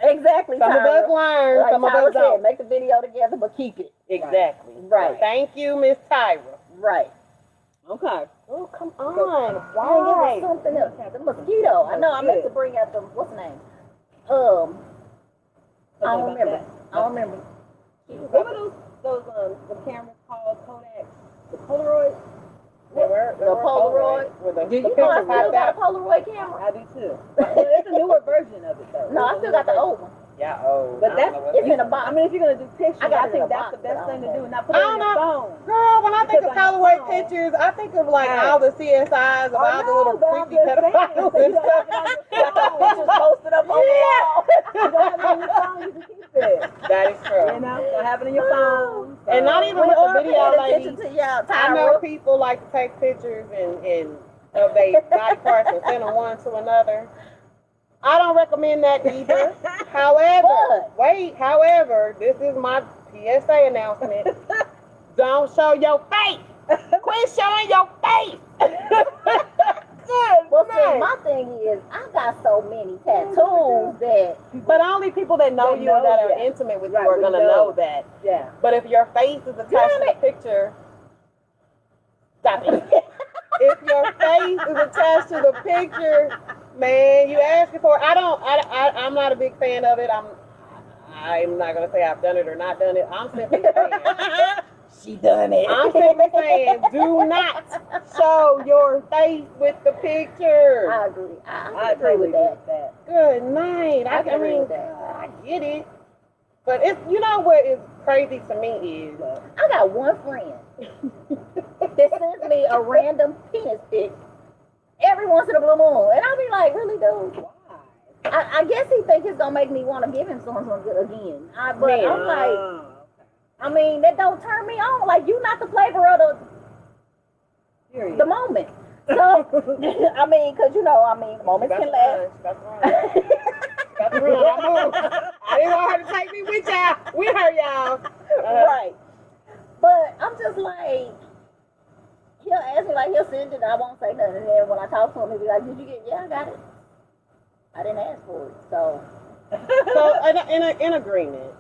Exactly. Some of us learn, like some of us don't. Make the video together, but keep it. Exactly. Right. Thank you, Miss Tyra. Right. Okay. Oh, come on. Why? It was something else. The mosquito. I know. I meant to bring out the what's the name? I don't remember. What were those the cameras called? Kodak, the Polaroid. The Polaroid. Do you know I still got a Polaroid camera? I do too. It's a newer version of it though. No, I still got the old one. Yeah, old. But it's in a box. I mean, if you're gonna do pictures, I think that's the best thing to do, not put it on your phone. Girl, when I think of Polaroid pictures, I think of like all the CSIs of all the little creepy pedophiles and stuff. Pictures posted up on the wall. You don't have it on your phone, you can keep it. That is true. You know, don't have it on your phone. And not even with the video, ladies. I know people like to take pictures and of their body parts and send them one to another. I don't recommend that either. However, this is my PSA announcement. Don't show your face. Quit showing your face. Well, see, my thing is, I got so many tattoos that. But only people that know you and that are intimate with you are going to know that. Yeah. But if your face is attached to the picture, stop it. If your face is attached to the picture, man, you asking for it. I'm not a big fan of it. I'm not going to say I've done it or not done it. I'm simply saying. She done it. I'm simply saying, do not show your face with the picture. I agree. I agree with that. Good night. I agree mean, with that. I get it. But it's, you know what is crazy to me is, I got one friend that sends me a random penis pic every once in a blue moon. And I'll be like, really, dude? Why? I guess he thinks it's going to make me want to give him something again. But I'm like... I mean, that don't turn me on. Like, you not the flavor of the moment. So, I mean, because, moments can last. That's right. That's right. I didn't want her to take me with y'all. With her, y'all. Right. But I'm just like, he'll ask me, like, he'll send it, I won't say nothing. And then when I talk to him, he'll be like, did you get, yeah, I got it. I didn't ask for it, so. So, in agreement.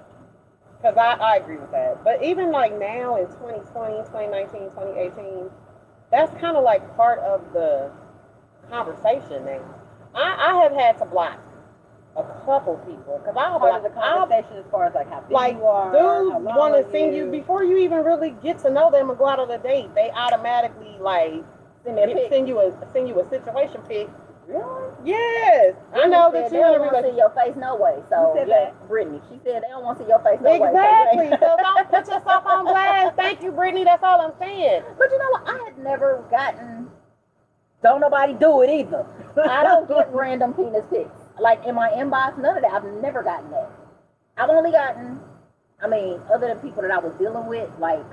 Because I agree with that. But even like now in 2020, 2019, 2018, that's kind of like part of the conversation now. I have had to block a couple people. Because I'll part of the conversation as far as like how big like, you are. Dudes want to send you, before you even really get to know them and go out on a date, they automatically like send you a situation pic. Really? Yes. I know that they you don't want want to see your face no way. So, Brittany, she said they don't want to see your face no way. Exactly. So don't put yourself on blast. Thank you, Brittany. That's all I'm saying. But you know what? I had never gotten... Don't nobody do it either. I don't get random penis pics. Like, in my inbox, none of that. I've never gotten that. I've only gotten... other than people that I was dealing with, like,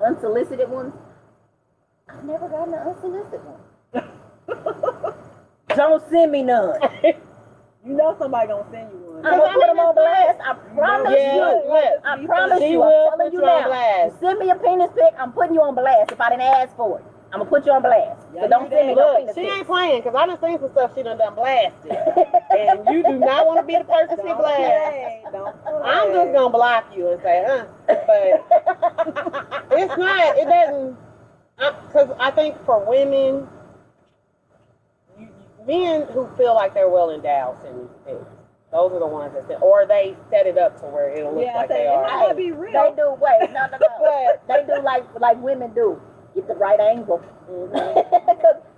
unsolicited ones, I've never gotten an unsolicited one. Don't send me none. You know somebody gonna send you one. I'm gonna put them on blast. I promise you. I promise you. I'm telling you now. You send me a penis pic, I'm putting you on blast if I didn't ask for it. I'm gonna put you on blast. So don't send me no penis pic. She ain't playing, because I done seen some stuff she done blasted. And you do not want to be the person she blasted. I'm just gonna block you and say, But it's not, it doesn't, because I think for women, men who feel like they're well endowed send these pics. Those are the ones that send, or they set it up to where it'll look like they are. Hey, be real. They do, wait, no. They do like women do. Get the right angle.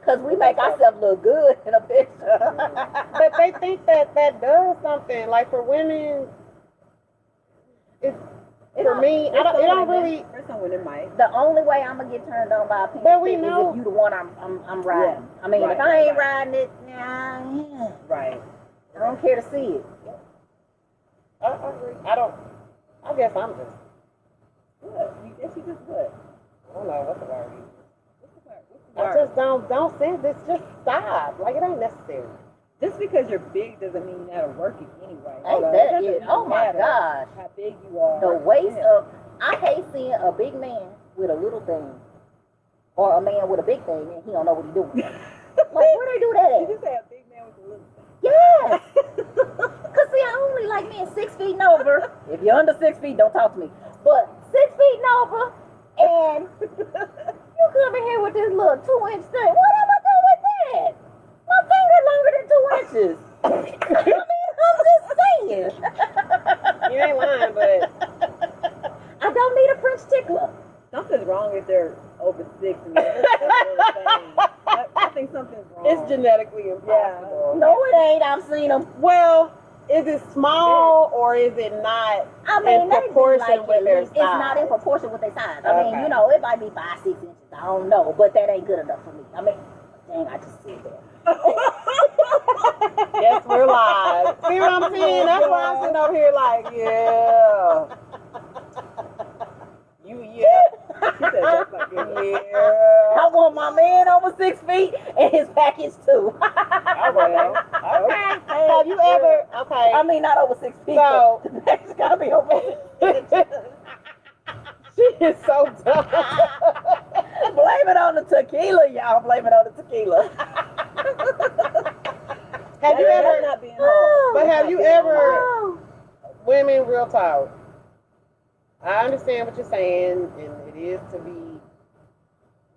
Because we make ourselves look good in a picture. But they think that does something. Like for women, for me, it don't really. For someone it might. The only way I'm gonna get turned on by a penis pic is if you the one I'm riding. Yeah. If I ain't riding it, nah. Right. I don't care to see it. I agree. I guess I'm just. What? You guess you just what? I don't know what the word is. What's the word? I just don't send this. Just stop. Like it ain't necessary. Just because you're big doesn't mean that'll work it anyway. Ain't that it? Oh my gosh. How big you are. The waist of, I hate seeing a big man with a little thing. Or a man with a big thing and he don't know what he's doing. Like, where they do that at? Did you say a big man with a little thing? Yes. Because see, I only like men 6 feet and over. If you're under 6 feet, don't talk to me. But 6 feet and over, and you come in here with this little 2-inch thing. What am I doing with that? My finger longer than 2 inches. I'm just saying. You ain't lying, but I don't need a French tickler. Something's wrong if they're over 6 and they're I think something's wrong. it's genetically impossible. No, it ain't. I've seen them. Well, is it small or is it not in proportion with their size? It's not in proportion with their size. I mean, it might be 5-6 inches. I don't know, but that ain't good enough for me. Dang, I just said that. Yes, we're live. See what I'm saying? That's why I'm sitting over here like, yeah. You Yeah. She said that's my girl. Yeah. I want my man over 6 feet and his package too. Oh, well. Okay. Have you ever? Okay. I mean, not over 6 feet. So- but the package gotta be over 6 feet. She is so dumb. Blame it on the tequila, y'all. Blame it on the tequila. Have you That's ever? not being hard. But have That's you not being ever? hard. Women, real talk. I understand what you're saying, and it is to be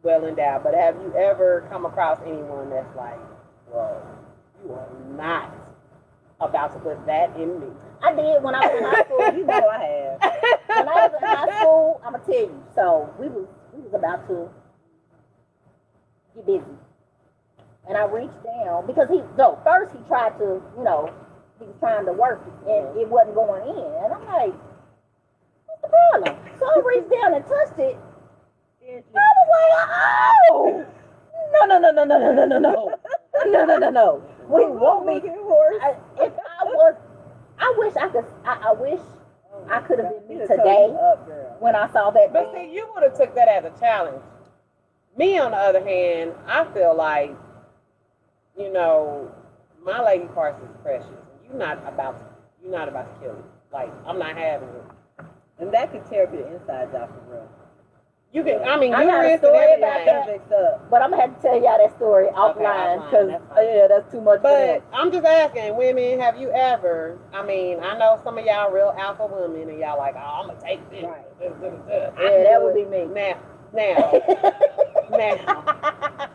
well endowed. But have you ever come across anyone that's like, well, you are not about to put that in me? I did when I was in high school. You know I have. When I was in high school, I'm gonna tell you. So we was about to get busy, and I reached down because first he tried to, he was trying to work and it wasn't going in, and I'm like, what's the problem? So I reached down and touched it. I was like, oh, no. We won't be. I wish I could have been me today when I saw that. But see, you would have took that as a challenge. Me, on the other hand, I feel like, my lady parts is precious. You're not about to kill it. Like, I'm not having it. And that could tear up your insides out for real. You can, I mean, I got a uterus and story about everything. that, but I'm gonna have to tell y'all that story offline because that's too much. But I'm just asking, women, have you ever? I mean, I know some of y'all real alpha women, and y'all like, oh, I'm gonna take this. Right. Yeah, that would be me. Now,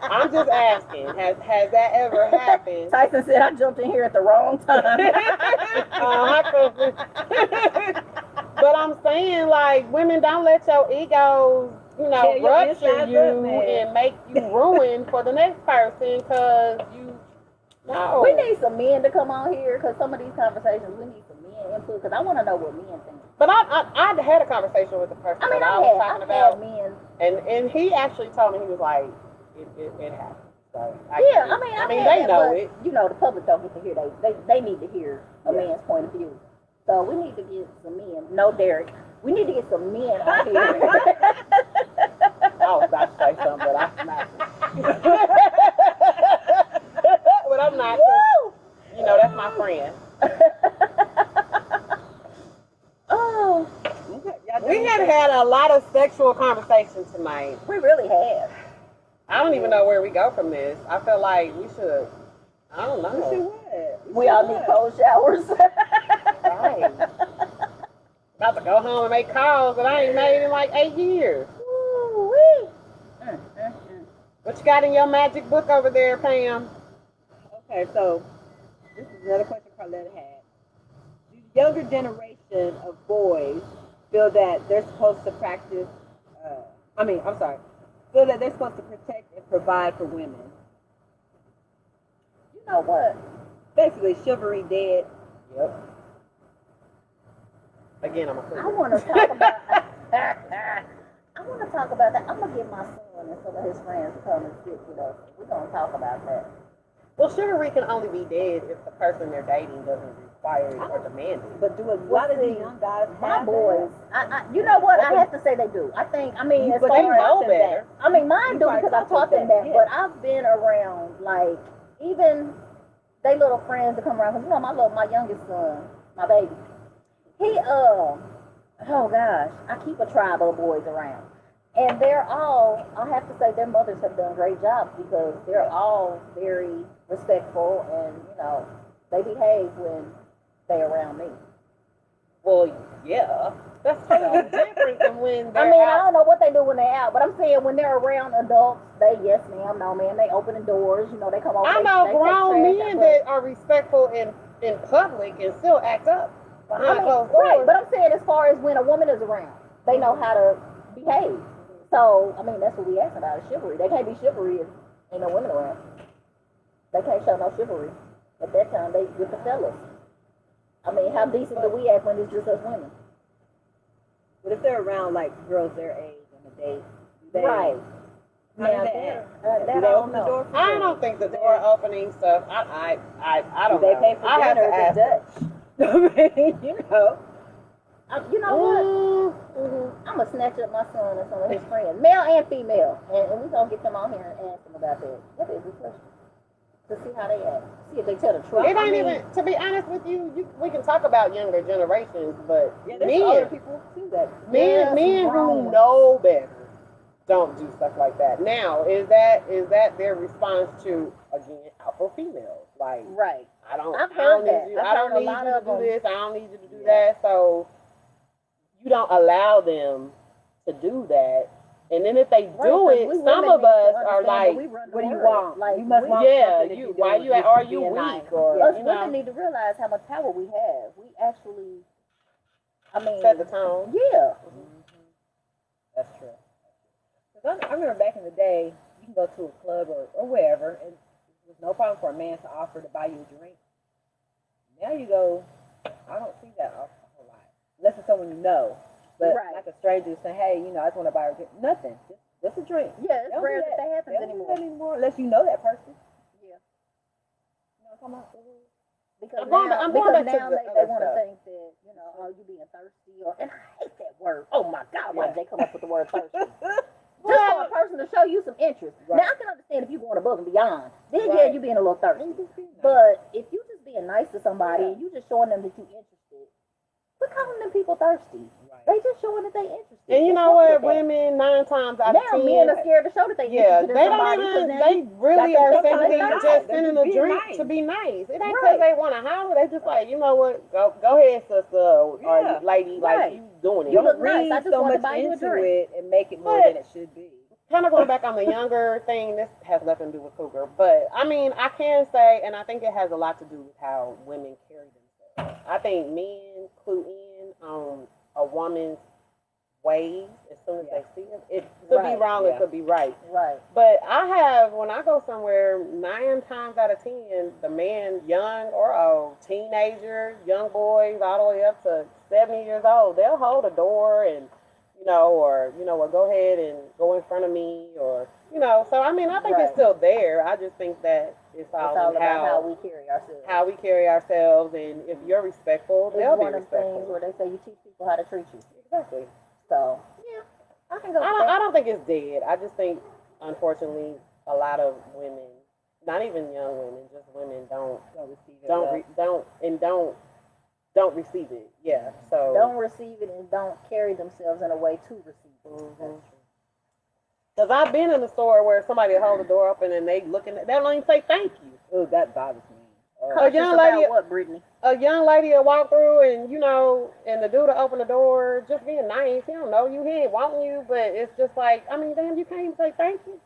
I'm just asking, has that ever happened? Tyson said I jumped in here at the wrong time. But I'm saying, like, women, don't let your egos, rupture you and make you ruin for the next person because no. We need some men to come on here because some of these conversations, we need some men input because I want to know what men think. But I had a conversation with the person I mean, that I was talking about, men. and he actually told me, he was like, it happened. So I mean, they know it. The public don't get to hear. They need to hear a man's point of view. So we need to get some men. No, Derek. We need to get some men on here. I was about to say something, but I'm not. But I'm not. That's my friend. Oh. We have had a lot of sexual conversations tonight. We really have. I don't even know where we go from this. I feel like we should. I don't know. We should what? We all need cold showers. Right. About to go home and make calls that I ain't made in like 8 years. Woo-wee. What you got in your magic book over there, Pam? Okay, so this is another question Carletta had. Do the younger generation of boys feel that they're supposed to practice, feel that they're supposed to protect and provide for women? You know what? Basically, chivalry dead. Yep. Again, I'm a I want to talk about. I want to talk about that. I'm gonna get my son and some of his friends to come and sit with us. We're gonna talk about that. Well, chivalry can only be dead if the person they're dating doesn't require it or demand it. But do a lot of these young guys My have boys, you know what? I have to say they do. I mean, as But far they as know better. I mean, mine You do probably because I taught taught them them that. that, But I've been around, like, even they little friends that come around. Because my youngest son, my baby, he oh gosh, I keep a tribe of boys around. And they're all, I have to say, their mothers have done great jobs because they're all very respectful and, they behave when they're around me. Well, yeah. That's totally different than when they're I out. don't know what they do when they're out, but I'm saying when they're around adults, they yes ma'am, no ma'am, they open the doors, they come over. I know grown men that are respectful in public and still act up behind closed doors. Right, but I'm saying as far as when a woman is around, they know how to behave. So, that's what we ask about, is chivalry. They can't be chivalry if ain't no women around. They can't show no chivalry. At that time, they with the fellas. How decent do we act when it's just us women? But if they're around like girls their age on a date, Right. Now that do they open the door for I them? don't think the door opening stuff. I don't Do they know. pay for I have dinner to if ask they're Dutch? You know You know what? I'm gonna snatch up my son and some of his friends, male and female, and we're gonna get them on here and ask them about that. That is a good question. To see how they act, see if they tell the truth. It ain't even, to be honest with you, we can talk about younger generations, but there's older people too that men who know better don't do stuff like that. Now, is that their response to, again, alpha females? Like, right. I don't I've heard need that. you. I've I don't heard need a lot you to of do them. this. I don't need you to do that. So you don't allow them to do that. And then if they do it, some of us are like, what do you want? Like, you must want something you, if you why do you, it, are just you being weak? nice. Or, us you women know, need to realize how much power we have. We actually, I mean, set the tone. Yeah. That's true. Because I remember back in the day, you can go to a club or wherever, and there's no problem for a man to offer to buy you a drink. Now you go, I don't see that a whole lot. Unless it's someone you know. But like a stranger saying, hey, I just want to buy her a drink. Nothing. Just a drink. Yeah, it's rare that happens anymore. Don't do that anymore. Unless you know that person. Yeah. You know what I'm talking about? Because I'm going back to now the they want to other think that, oh, you being thirsty, and I hate that word. Oh my God, why did they come up with the word thirsty? Just for a person to show you some interest. Now I can understand if you're going above and beyond. Then yeah, you being a little thirsty. But if you just being nice to somebody and you just showing them that you're interested, quit calling them people thirsty. They just showing that they interested. And you know what? Women 9 times out of 10. Now men are scared to show that they interested in somebody. They really are simply just sending a drink nice. to be nice. It ain't because they want to holler. They just like, you know what? Go ahead, sister or lady. Like, you doing it. You look read nice. I just so want to much buy you a into drink. it and make it more than it should be. Kind of going back on the younger thing, this has nothing to do with cougar. But, I mean, I can say, and I think it has a lot to do with how women carry themselves. I think men clue in on a woman's ways as soon as they see it. It could be wrong, it could be right. Right. But when I go somewhere, 9 times out of 10, the man, young or old, teenager, young boys, all the way up to 70 years old, they'll hold a door and, or go ahead and go in front of me, or, so I mean, I think it's still there. I just think that it's all about how we carry ourselves. How we carry ourselves, and if you're respectful, they'll be respectful. It's one of the things where they say you teach people how to treat you. Exactly. So, yeah, I can go with I that. don't think it's dead. I just think, unfortunately, a lot of women, not even young women, just women don't receive it. Yeah. So don't receive it and don't carry themselves in a way to receive it. Because I've been in a store where somebody hold the door open and they don't even say thank you. Oh, that bothers me. A young lady, what, Brittany? A young lady will walk through and and the dude will open the door, just being nice. He don't know you, he ain't wanting you, but it's just like, I mean, damn, you can't even say thank you.